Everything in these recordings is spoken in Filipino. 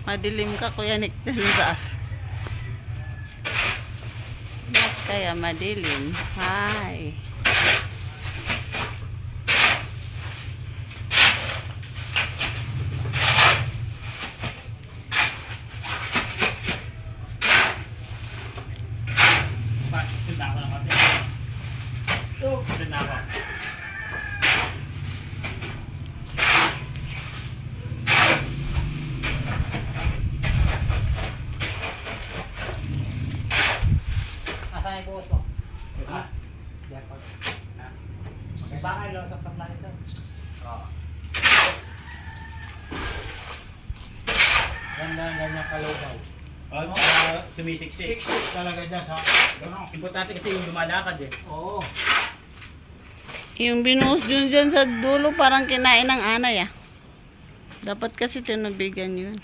Madilim ka, Kuya Nick, dyan sa taas. Ba't kaya madilim? Hi. Sundan ako ng kape. Sundan ako. Asan yung buhos mo? Ha? Diyan pa. Ha? May bakal lang sa kaplan ito. Oo. Ganyan kalugaw. Oh, sumisiksik. Siksik talaga dyan sa... Importante kasi yung lumalakad eh. Oo. Yung binuhos dyan sa dulo, parang kinain ng anay, ah. Dapat kasi tinubigan yun.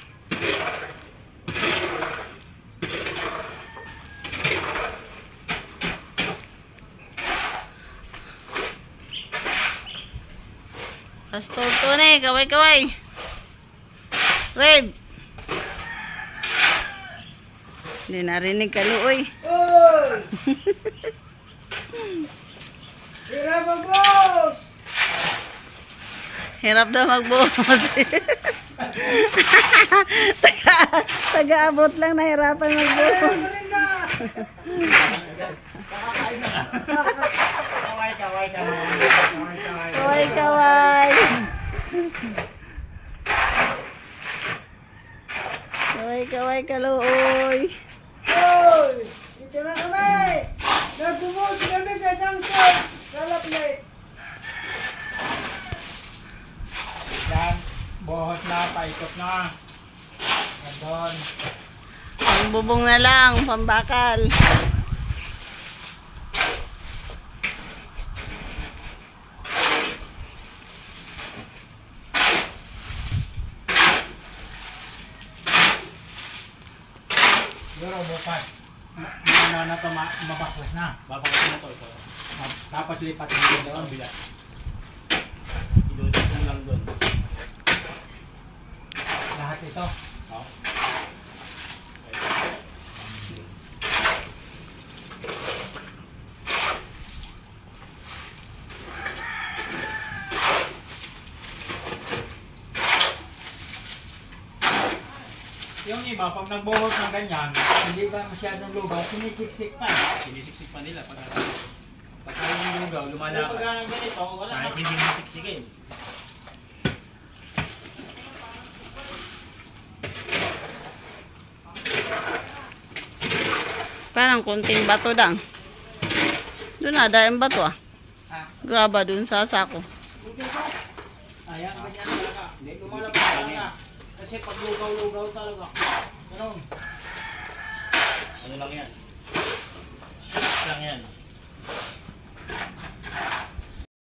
Pastor Tony, kaway-kaway. Reb. Hindi narinig ka, Luoy. Oy! Hirap ang boss! Hirap daw magbuhos. Taga-abot lang, nahirapan magbuhos. Kaway-kaway. Kaway-kaway ka, Luoy. Oy! Dito na kami! Nagbubuhos kami sa isang church! Salaplit! Yan, buhos na, paikot na. Nandun. Ang bubong na lang, pambakal. Siguro bukas. Na ito mabakwas na. Babakit na to ito. Tapos lipat nyo Sa doon. kabila. Idudot mo lang doon. Lahat ito. Oo. Yung iba, pag nagbuhos ng ganyan, hindi ba masyadong lugaw, sinisiksik pa. Sinisiksik pa nila pag yung lugaw, Pero lumalakad. pag ganito, wala Kahit na. hindi mo siksikin. Parang kunting bato lang. Doon na, dahil bato, ah. Ah, Graba doon sa sako. ayan, ganyan talaga. Hindi lumalabas talaga. Kasi pag lugaw-lugaw talaga. Ganun. Ano lang yan? Lang yan.